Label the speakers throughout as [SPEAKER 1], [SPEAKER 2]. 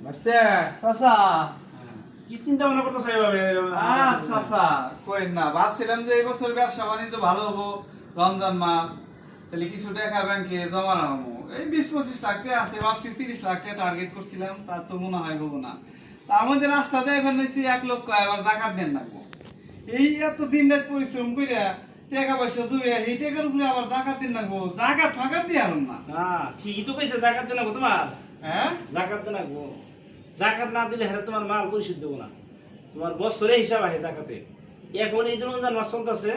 [SPEAKER 1] বাস্তে
[SPEAKER 2] চাচা
[SPEAKER 3] কি চিন্তা ভাবনা করতেছ এভাবে?
[SPEAKER 2] চাচা কইন না, ভাবছিলাম যে এই বছর ব্যবসা বাণিজ্য ভালো হবো, রমজান মাস, তাহলে কিছু টাকা ব্যাংকে জমা রাখবো। এই 20-25 লাখ টাকা আছে, ভাবছি 30 লাখ টাকা টার্গেট করছিলাম, তার তো মনে হয় হবো না। তা আমাদের রাস্তাতে এখন হয়েছি 1 লক্ষ, এবার জাকাত দেন লাগবো। এই এত দিন রাত পরিশ্রম কইরা টাকা পয়সা জুড়ে এই টাকার উপরে আবার জাকাত দিন লাগবো, জাকাত ফাঁকাত দিয়ে আরম না।
[SPEAKER 3] হ্যাঁ ঠিকই তো কইছে, জাকাত দেন লাগবো তোমার।
[SPEAKER 2] হ্যাঁ
[SPEAKER 3] জাকাত দেন লাগবো। জাকাত না দিলে হ্যাঁ তোমার মাল পরিশোধ দেবো না। তোমার বছরে হিসাব আছে জাকাতে। এখন এই যে রমজান মাস চলতেছে,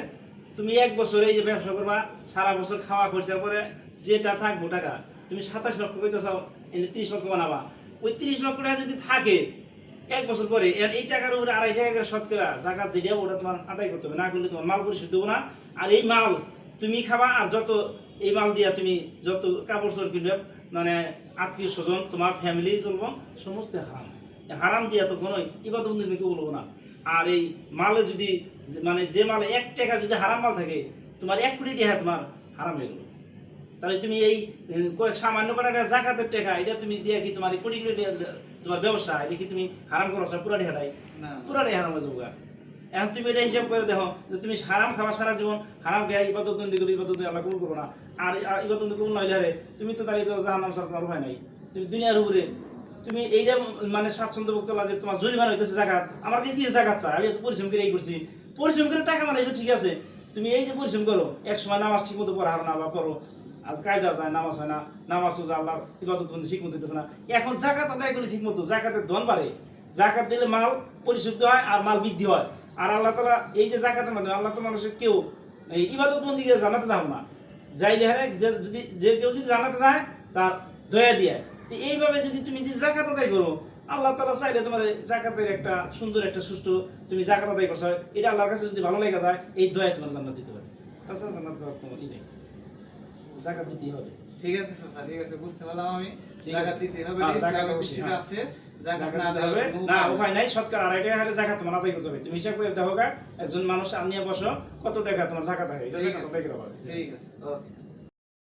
[SPEAKER 3] তুমি 1 বছরে এই যে ব্যবসা করবা, সারা বছর খাওয়া খরচা করে যেটা থাকবো টাকা, তুমি 27 লক্ষ কইতে চাও, এনে 30 লক্ষ বানাবা। ওই 30 লক্ষ টাকা যদি থাকে 1 বছর পরে, এর এই টাকার উপরে 2.5 টাকা করে শতকরা জাকাত যেটা ওটা তোমার আদায় করতে হবে, না করলে তোমার মাল পরিশোধ দেবো না। আর এই মাল তুমি খাবা, আর যত এই মাল দিয়া তুমি যত কাপড় চোপড় কিনবে, মানে আত্মীয় স্বজন তোমার ফ্যামিলি চলবো, সমস্ত হারাম। হারাম দিয়া তো কোনোই ইবাদত বন্দেগি কেউ বলবো না। আর এই মালে যদি মানে যে মালে 1 টাকা যদি হারাম মাল থাকে, তোমার 1 কোটি টাকা তোমার হারাম হয়ে গেল। তাহলে তুমি এই সামান্য কটা টাকা জাকাতের টাকা, এটা তুমি দিয়ে কি তোমার এই কোটি কোটি টাকা তোমার ব্যবসা, এটা কি তুমি হারাম করছো? পুরা টাকাটাই পুরাটাই হারাম হয়ে যাবো। এখন তুমি এটা হিসাব করে দেখো যে তুমি হারাম খাবা সারা জীবন, হারাম খেয়ে ইবাদত বন্দি করো, ইবাদত আল্লাহ কবুল করবো না। আর ইবাদত কবুল না হইলে আরে তুমি তো তাই জাহান্নাম ছাড়া তোমার উপায় নাই। তুমি দুনিয়ার উপরে তুমি এইটা মানে স্বাচ্ছন্দ্য ভোগ করলা যে তোমার জরিমানা হইতেছে জাকাত, আমার কি জাকাত চাই? আমি এত পরিশ্রম করে এই করছি, পরিশ্রম করে টাকা মানাইছো ঠিক আছে, তুমি এই যে পরিশ্রম করো, এক সময় নামাজ ঠিক মতো পড়া না বা পড়ো, আর কায়দা যায় নামাজ হয় না, নামাজ সোজা আল্লাহ ইবাদত বন্দি ঠিক মতো দিতেছে না। এখন জাকাত আদায় করলে ঠিক মতো, জাকাতের ধন বাড়ে, জাকাত দিলে মাল পরিশুদ্ধ হয় আর মাল বৃদ্ধি হয়। আর আল্লাহ তাআলা এই যে জাকাতের মাধ্যমে আল্লাহ তো মানুষের কেউ এই ইবাদত বন্দিকে জানাতে যাও না, যাইলে হারে যদি যে কেউ যদি জানাতে যায় তার দয়া দিয়ে। তো এইভাবে যদি তুমি যে জাকাত আদায় করো, আল্লাহ তাআলা চাইলে তোমার জাকাতের একটা সুন্দর একটা সুষ্ঠু তুমি জাকাত আদায় করছো, এটা আল্লাহর কাছে যদি ভালো লেগে যায়, এই দয়া তোমার জান্নাত দিতে পারে। তাছাড়া জান্নাত দেওয়ার তোমার ই নেই, জাকাত দিতেই হবে।
[SPEAKER 2] ঠিক আছে চাচা, ঠিক আছে, বুঝতে পারলাম আমি।
[SPEAKER 3] ঠিক
[SPEAKER 2] জাকাত
[SPEAKER 3] আছে।
[SPEAKER 2] দিতে হবে,
[SPEAKER 3] হ্যাঁ, জাকাত
[SPEAKER 2] ইসলামের
[SPEAKER 3] অবশ্যই,
[SPEAKER 2] দৃষ্টিতে
[SPEAKER 3] হ্যাঁ।
[SPEAKER 2] আছে, জাকাত
[SPEAKER 3] জাকাত
[SPEAKER 2] না
[SPEAKER 3] দিতে
[SPEAKER 2] দেওয়ার
[SPEAKER 3] হবে
[SPEAKER 2] কোনো
[SPEAKER 3] না,
[SPEAKER 2] উপায় নাই।
[SPEAKER 3] উপায় নাই, শতকরা 2.5 টাকা হারে জাকাত তোমার আদায় করতে হবে। তুমি হিসাব করে দেখো গা, একজন মানুষ নিয়ে বসো কত টাকা তোমার জাকাত হয়, এটা
[SPEAKER 2] ঠিক
[SPEAKER 3] জাকাত
[SPEAKER 2] আছে,
[SPEAKER 3] আদায় করা হবে।
[SPEAKER 2] ঠিক আছে, ওকে।